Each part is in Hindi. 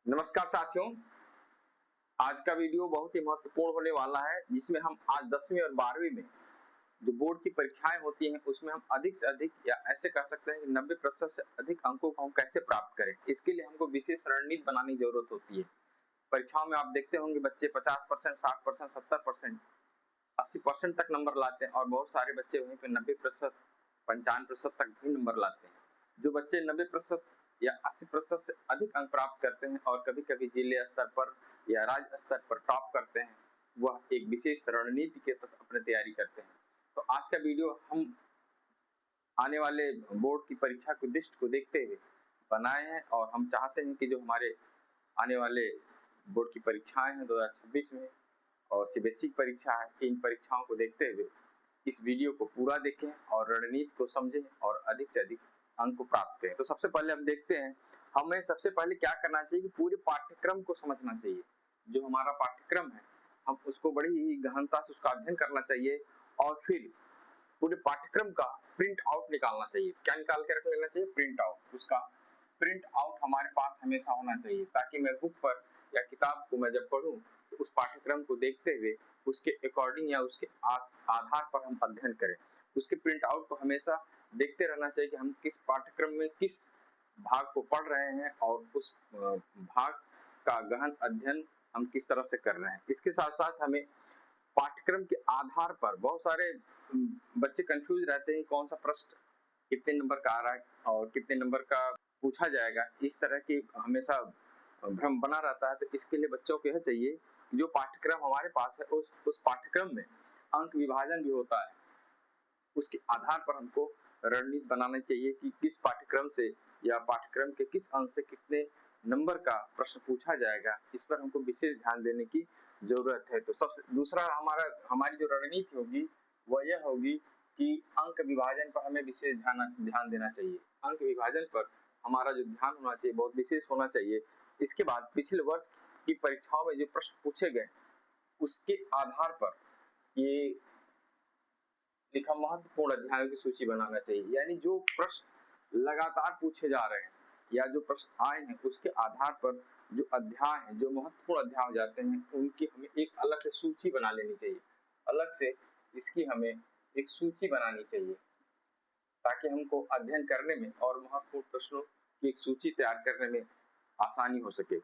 नमस्कार साथियों, आज का वीडियो बहुत ही महत्वपूर्ण होने वाला है जिसमें हम आज 10वीं और 12वीं में जो बोर्ड की परीक्षाएं होती हैं उसमें हम अधिक से अधिक या ऐसे कह सकते हैं कि 90% से अधिक अंकों को हम कैसे प्राप्त करें। इसके लिए हमको विशेष रणनीति बनाने की जरूरत होती है। परीक्षाओं में आप देखते होंगे बच्चे 50%, 60%, 70%, 80% तक नंबर लाते हैं और बहुत सारे बच्चे वहीं पे 90%, 95% तक भी नंबर लाते हैं। जो बच्चे 90% या 80% से अधिक अंक प्राप्त करते हैं और कभी-कभी जिले स्तर पर या राज्य स्तर पर टॉप करते हैं, वह एक विशेष रणनीति के तहत अपनी तैयारी करते हैं। तो आज का वीडियो हम आने वाले बोर्ड की परीक्षा की लिस्ट को देखते हुए बनाए हैं और हम चाहते हैं कि जो हमारे आने वाले बोर्ड की परीक्षाएं हैं 2026 में और सीबीएसई की परीक्षा है, इन परीक्षाओं को देखते हुए इस वीडियो को पूरा देखें और रणनीति को समझें और अधिक से अधिक अंक को प्राप्त करें। तो सबसे पहले हम देखते हैं, हमें सबसे पहले क्या करना चाहिए कि पूरे पाठ्यक्रम को समझना चाहिए। जो हमारा पाठ्यक्रम है हम उसको बड़ी ही गहनता से उसका अध्ययन करना चाहिए और फिर पूरे पाठ्यक्रम का प्रिंट आउट निकालना चाहिए। क्या निकाल के रख लेना चाहिए? Print out. उसका प्रिंट आउट हमारे पास हमेशा होना चाहिए ताकि मैं बुक पर या किताब को मैं जब पढूं तो उस पाठ्यक्रम को देखते हुए उसके अकॉर्डिंग या उसके आधार पर हम अध्ययन करें। उसके प्रिंट आउट को हमेशा देखते रहना चाहिए कि हम किस पाठ्यक्रम में किस भाग को पढ़ रहे हैं और उस भाग का गहन अध्ययन हम किस तरह से कर रहे हैं। इसके साथ साथ हमें पाठ्यक्रम के आधार पर बहुत सारे बच्चे कंफ्यूज रहते हैं कौन सा प्रश्न कितने नंबर का आ रहा है और कितने नंबर का पूछा जाएगा। इस तरह की हमेशा भ्रम बना रहता है। तो इसके लिए बच्चों को यह चाहिए कि जो पाठ्यक्रम हमारे पास है उस पाठ्यक्रम में अंक विभाजन भी होता है। उसके आधार पर हमको रणनीति बनाना चाहिए कि किस पाठ्यक्रम से या पाठ्यक्रम के किस अंक से कितने नंबर का प्रश्न पूछा जाएगा। इस पर हमको विशेष ध्यान देने की जरूरत है। तो सबसे दूसरा हमारी जो रणनीति होगी वह यह होगी कि अंक विभाजन पर हमें विशेष ध्यान देना चाहिए। अंक विभाजन पर हमारा जो ध्यान होना चाहिए बहुत विशेष होना चाहिए। इसके बाद पिछले वर्ष की परीक्षाओं में जो प्रश्न पूछे गए उसके आधार पर ये लिखा महत्वपूर्ण अध्यायों की सूची बनाना चाहिए। यानी जो प्रश्न लगातार पूछे जा रहे हैं या जो प्रश्न आए हैं उसके आधार पर जो अध्याय हैं, जो महत्वपूर्ण अध्याय हो जाते हैं, उनकी हमें एक अलग से सूची बना लेनी चाहिए। अलग से इसकी हमें एक सूची बनानी चाहिए ताकि हमको अध्ययन करने में और महत्वपूर्ण प्रश्नों की एक सूची तैयार करने में आसानी हो सके।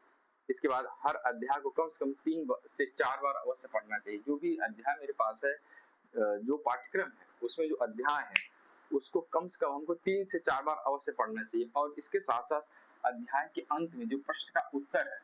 इसके बाद हर अध्याय को कम से कम 3 से 4 बार अवश्य पढ़ना चाहिए। जो भी अध्याय मेरे पास है, जो पाठ्यक्रम है उसमें जो अध्याय है उसको कम से कम हमको 3 से 4 बार अवश्य पढ़ना चाहिए। और इसके साथ साथ अध्याय के अंत में जो प्रश्न का उत्तर है,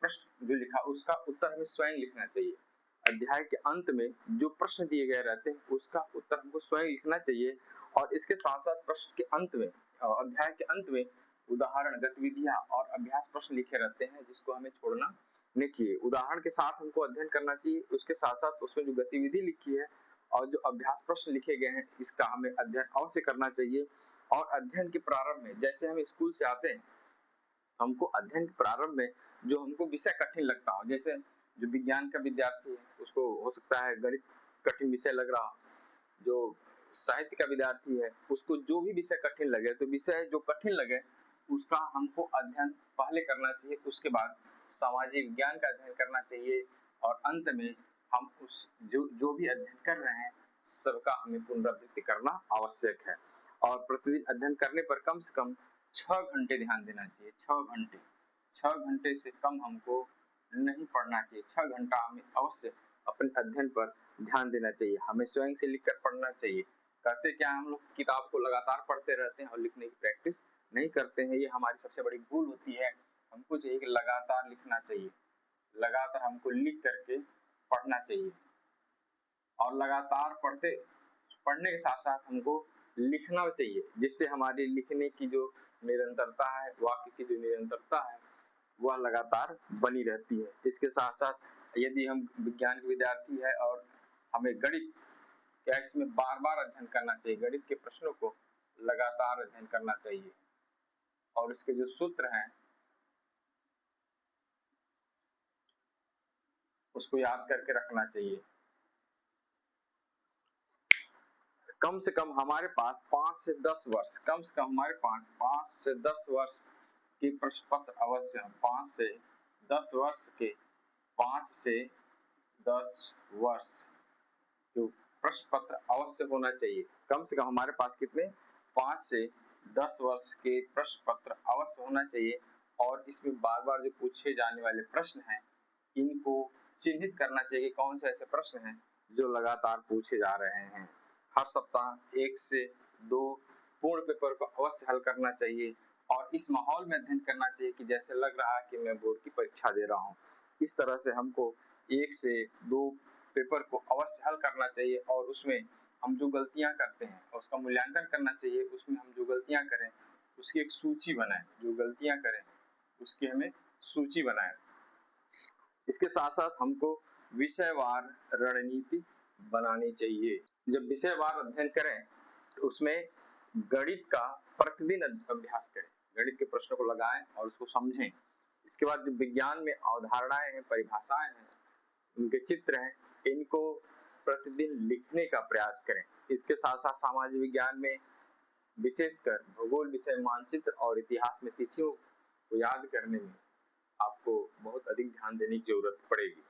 प्रश्न जो लिखा उसका उत्तर हमें स्वयं लिखना चाहिए। अध्याय के अंत में जो प्रश्न दिए गए रहते हैं उसका उत्तर हमको स्वयं लिखना चाहिए। और इसके साथ साथ प्रश्न के अंत में, अध्याय के अंत में उदाहरण, गतिविधियां और अभ्यास प्रश्न लिखे रहते हैं जिसको हमें छोड़ना नहीं चाहिए। उदाहरण के साथ हमको अध्ययन करना चाहिए, उसके साथ साथ उसमें जो गतिविधि लिखी है और जो अभ्यास प्रश्न लिखे गए हैं इसका हमें अध्ययन अवश्य करना चाहिए। और अध्ययन के प्रारंभ में जैसे हम स्कूल से आते हैं, हमको अध्ययन के प्रारंभ में जो हमको विषय कठिन लगता हो, जैसे जो विज्ञान का विद्यार्थी है उसको हो सकता है गणित कठिन विषय लग रहा, जो साहित्य का विद्यार्थी है उसको जो भी विषय कठिन लगे, तो विषय जो कठिन लगे उसका हमको अध्ययन पहले करना चाहिए। उसके बाद सामाजिक विज्ञान का अध्ययन करना चाहिए और अंत में हम उस जो भी अध्ययन कर रहे हैं सबका हमें पुनरावृत्ति करना आवश्यक है। और प्रतिदिन अध्ययन करने पर कम से कम 6 घंटे ध्यान देना चाहिए। 6 घंटे से कम हमको नहीं पढ़ना चाहिए। 6 घंटा हमें अवश्य अपने अध्ययन पर ध्यान देना चाहिए। हमें स्वयं से लिखकर पढ़ना चाहिए। करते क्या हम लोग किताब को लगातार पढ़ते रहते हैं और लिखने की प्रैक्टिस नहीं करते हैं। ये हमारी सबसे बड़ी भूल होती है। हमको चाहिए कि लगातार लिखना चाहिए, लगातार हमको लिख करके पढ़ना चाहिए और लगातार पढ़ने के साथ साथ हमको लिखना चाहिए जिससे हमारी लिखने की जो निरंतरता है, वाक्य की जो निरंतरता है वह लगातार बनी रहती है। इसके साथ साथ यदि हम विज्ञान के विद्यार्थी है और हमें गणित क्या इसमें बार बार अध्ययन करना चाहिए। गणित के प्रश्नों को लगातार अध्ययन करना चाहिए और इसके जो सूत्र हैं उसको याद करके रखना चाहिए। कम से कम हमारे पास 5 से 10 वर्ष, कम से कम हमारे पास 5 से 10 वर्ष की प्रश्न पत्र अवश्य, 5 से 10 वर्ष के 5 से 10 वर्ष जो प्रश्न पत्र अवश्य होना चाहिए। कम से कम हमारे पास कितने 5 से 10 वर्ष के प्रश्न पत्र अवश्य होना चाहिए। और इसमें बार बार जो पूछे जाने वाले प्रश्न हैं इनको चिन्हित करना चाहिए कौन से ऐसे प्रश्न हैं जो लगातार पूछे जा रहे हैं। हर सप्ताह 1 से 2 पूर्ण पेपर को अवश्य हल करना चाहिए और इस माहौल में अध्ययन करना चाहिए कि जैसे लग रहा है कि मैं बोर्ड की परीक्षा दे रहा हूँ। इस तरह से हमको 1 से 2 पेपर को अवश्य हल करना चाहिए और उसमें हम जो गलतियां करते हैं उसका मूल्यांकन करना चाहिए। उसमें हम जो गलतियां करें उसकी एक सूची बनाएं, जो गलतियां करें उसकी हमें सूची बनाएं। इसके साथ साथ हमको विषयवार रणनीति बनानी चाहिए। जब विषयवार अध्ययन करें तो उसमें गणित का प्रतिदिन अभ्यास करें, गणित के प्रश्नों को लगाएं और उसको समझें। इसके बाद जो विज्ञान में अवधारणाएं हैं, परिभाषाएं हैं, उनके चित्र हैं, इनको प्रतिदिन लिखने का प्रयास करें। इसके साथ साथ सामाजिक विज्ञान में विशेषकर भूगोल विषय मानचित्र और इतिहास में तिथियों को याद करने में आपको बहुत अधिक ध्यान देने की जरूरत पड़ेगी।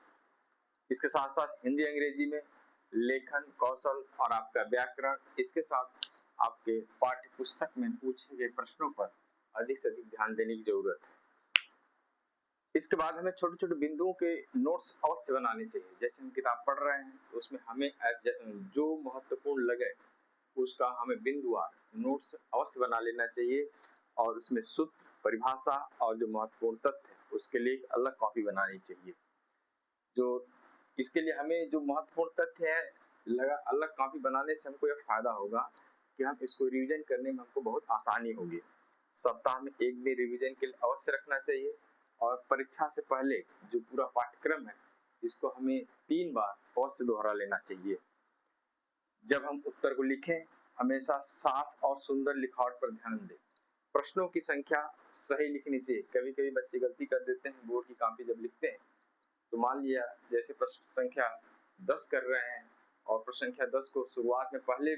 इसके साथ साथ हिंदी अंग्रेजी में लेखन कौशल और आपका व्याकरण, इसके साथ आपके पाठ्य पुस्तक में पूछे गए प्रश्नों पर अधिक से अधिक ध्यान देने की जरूरत है। इसके बाद हमें छोटे छोटे बिंदुओं के नोट्स अवश्य बनाने चाहिए। जैसे हम किताब पढ़ रहे हैं तो उसमें हमें जो महत्वपूर्ण लगे उसका हमें बिंदुवार नोट्स अवश्य बना लेना चाहिए और उसमें सूत्र, परिभाषा और जो महत्वपूर्ण तथ्य है उसके लिए एक अलग कॉपी बनानी चाहिए। जो इसके लिए हमें जो महत्वपूर्ण तथ्य है अलग कॉपी बनाने से हमको यह फायदा होगा कि हम इसको रिवीजन करने में हमको बहुत आसानी होगी। सप्ताह में एक दिन रिवीजन के लिए अवश्य रखना चाहिए और परीक्षा से पहले जो पूरा पाठ्यक्रम है इसको हमें 3 बार अवश्य दोहरा लेना चाहिए। जब हम उत्तर को लिखें हमेशा साफ और सुंदर लिखावट पर ध्यान दें। प्रश्नों की संख्या सही लिखनी चाहिए। कभी कभी बच्चे गलती कर देते हैं बोर्ड की कॉपी जब लिखते हैं तो मान लिया जैसे प्रश्न संख्या 10 कर रहे हैं और प्रश्न संख्या 10 को शुरुआत में पहले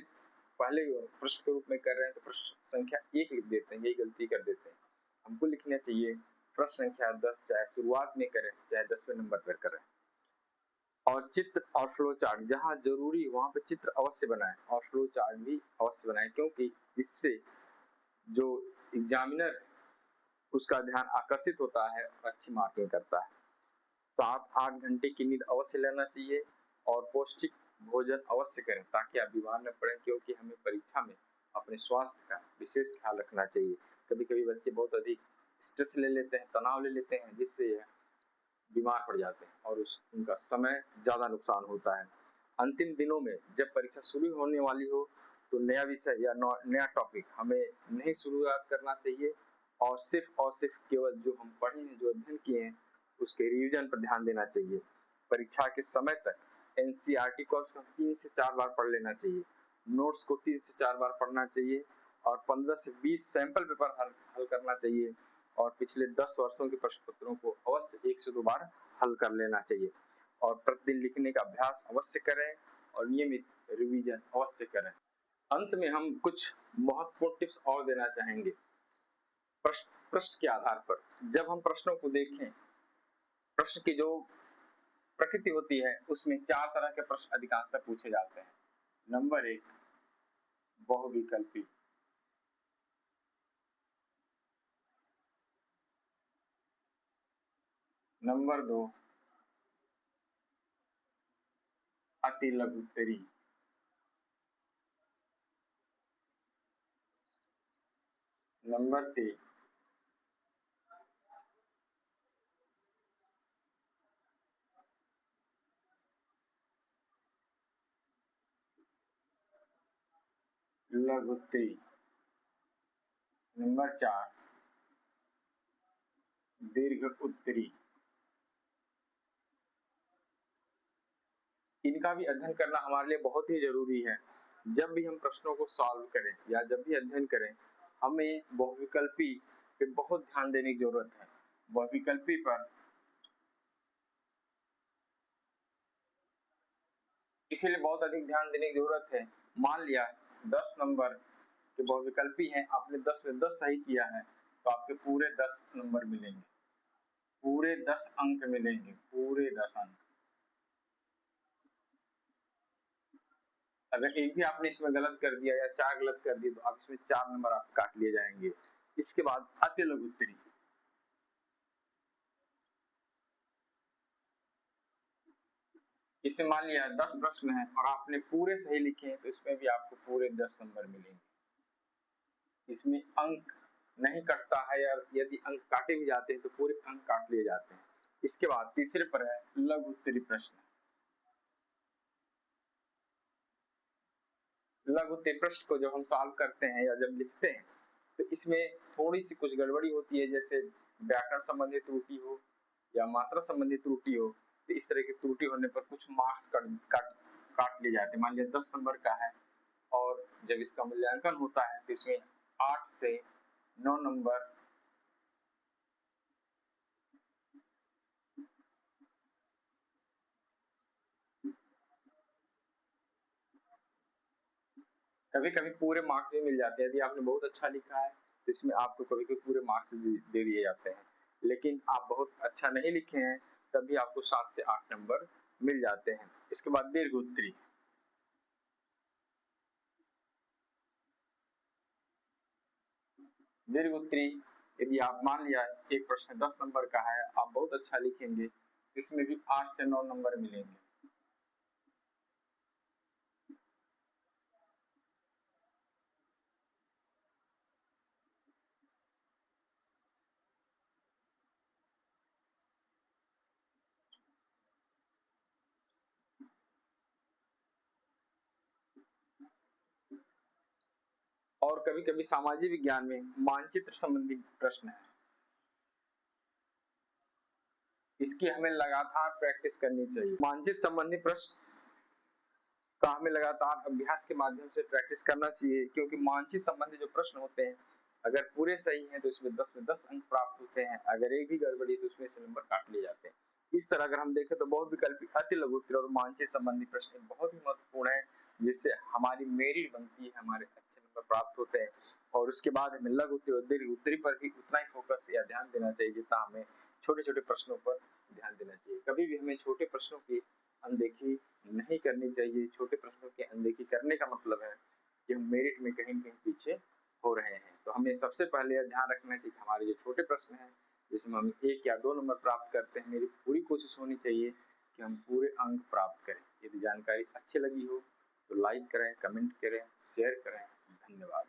प्रश्न के रूप में कर रहे हैं तो प्रश्न संख्या 1 लिख देते हैं, यही गलती कर देते हैं। हमको लिखना चाहिए प्रश्न संख्या 10 चाहे शुरुआत में करें चाहे 10वें नंबर पर करें। और चित्र और फ्लो चार्ट जहाँ जरूरी वहाँ पे चित्र अवश्य बनाएं और फ्लो चार्ट भी अवश्य बनाएं, क्योंकि इससे जो एग्जामिनर उसका ध्यान आकर्षित होता है और अच्छी मार्किंग करता है। 7-8 घंटे की नींद अवश्य लेना चाहिए और पौष्टिक भोजन अवश्य करें ताकि आप बीमार न पड़ें, क्योंकि हमें परीक्षा में अपने स्वास्थ्य का विशेष ख्याल रखना चाहिए। कभी कभी बच्चे बहुत अधिक स्ट्रेस ले लेते हैं, तनाव ले लेते हैं, जिससे बीमार पड़ जाते हैं और उनका समय ज्यादा नुकसान होता है। अंतिम दिनों में जब परीक्षा शुरू होने वाली हो तो नया विषय या नया टॉपिक हमें नहीं शुरुआत करना चाहिए और सिर्फ केवल जो हम पढ़े हैं, जो अध्ययन किए हैं उसके रिवीजन पर ध्यान देना चाहिए। परीक्षा के समय तक एनसीईआरटी कोर्स को 3 से 4 बार पढ़ लेना चाहिए, नोट्स को 3 से 4 बार पढ़ना चाहिए और 15 से 20 सैंपल पेपर हल करना चाहिए और पिछले 10 वर्षों के प्रश्न पत्रों को अवश्य 1 से 2 बार हल कर लेना चाहिए और प्रतिदिन लिखने का अभ्यास अवश्य करें और नियमित रिवीजन अवश्य करें। अंत में हम कुछ महत्वपूर्ण टिप्स और देना चाहेंगे। प्रश्न के आधार पर जब हम प्रश्नों को देखें, प्रश्न की जो प्रकृति होती है उसमें 4 तरह के प्रश्न अधिकांशतः पूछे जाते हैं। नंबर 1 बहुविकल्पी, नंबर 2 अति लघु उत्तरी, नंबर 3 लघु उत्तरी, नंबर 4 दीर्घ उत्तरी। इनका भी अध्ययन करना हमारे लिए बहुत ही जरूरी है। जब भी हम प्रश्नों को सॉल्व करें या जब भी अध्ययन करें हमें बहुविकल्पी पे बहुत ध्यान देने की जरूरत है। बहुविकल्पी पर इसीलिए बहुत अधिक ध्यान देने की जरूरत है। मान लिया 10 नंबर के बहुविकल्पी हैं, आपने 10 में 10 सही किया है तो आपके पूरे 10 नंबर मिलेंगे। पूरे 10 अंक मिलेंगे, पूरे 10 अंक। अगर एक भी आपने इसमें गलत कर दिया या 4 गलत कर दिए तो आप इसमें 4 नंबर आप काट लिए जाएंगे। इसके बाद अति लघु उत्तरी। इसमें मान लिया 10 प्रश्न है और आपने पूरे सही लिखे हैं तो इसमें भी आपको पूरे 10 नंबर मिलेंगे। इसमें अंक नहीं कटता है या यदि अंक काटे भी जाते हैं तो पूरे अंक काट लिए जाते हैं। इसके बाद तीसरे पर है लघु उत्तरी प्रश्न। लघु उत्तरी प्रश्न को जब हम सॉल्व करते हैं या जब लिखते हैं तो इसमें थोड़ी सी कुछ गड़बड़ी होती है, जैसे व्याकरण संबंधी त्रुटि हो या मात्रा संबंधी त्रुटि हो, तो इस तरह की त्रुटि होने पर कुछ मार्क्स काट लिए जाते हैं। मान लिया 10 नंबर का है और जब इसका मूल्यांकन होता है तो इसमें 8 से 9 नंबर कभी कभी पूरे मार्क्स भी मिल जाते हैं। यदि आपने बहुत अच्छा लिखा है तो इसमें आपको कभी कभी पूरे मार्क्स दे दिए जाते हैं, लेकिन आप बहुत अच्छा नहीं लिखे हैं तब भी आपको 7 से 8 नंबर मिल जाते हैं। इसके बाद दीर्घ उत्तरी। दीर्घ उत्तरी यदि आप मान लिया एक प्रश्न 10 नंबर का है, आप बहुत अच्छा लिखेंगे, इसमें भी 8 से 9 नंबर मिलेंगे। और कभी कभी सामाजिक विज्ञान में मानचित्र संबंधी प्रश्न है, इसकी हमें लगातार प्रैक्टिस करनी चाहिए। मानचित्र संबंधी प्रश्न का हमें लगातार अभ्यास के माध्यम से प्रैक्टिस करना चाहिए, क्योंकि मानचित्र संबंधी जो प्रश्न होते हैं अगर पूरे सही हैं तो इसमें 10 में 10 अंक प्राप्त होते हैं, अगर एक भी गड़बड़ी तो उसमें से नंबर काट लिए जाते हैं। इस तरह अगर हम देखें तो बहुविकल्पी, अति लघु उत्तरी और मानचित्र संबंधी प्रश्न बहुत ही महत्वपूर्ण है, जिससे हमारी मेरिट बनती है, हमारे अच्छे नंबर प्राप्त होते हैं। और उसके बाद हमें लघु उत्तरी और दीर्घ उत्तरी पर भी उतना ही फोकस या ध्यान देना चाहिए जितना हमें छोटे छोटे प्रश्नों पर ध्यान देना चाहिए। कभी भी हमें छोटे प्रश्नों की अनदेखी नहीं करनी चाहिए। छोटे प्रश्नों की अनदेखी करने का मतलब है कि हम मेरिट में कहीं कहीं पीछे हो रहे हैं। तो हमें सबसे पहले यह ध्यान रखना चाहिए कि हमारे जो छोटे प्रश्न हैं जिसमें हम 1 या 2 नंबर प्राप्त करते हैं, मेरी पूरी कोशिश होनी चाहिए कि हम पूरे अंक प्राप्त करें। यदि जानकारी अच्छी लगी हो तो लाइक करें, कमेंट करें, शेयर करें। धन्यवाद।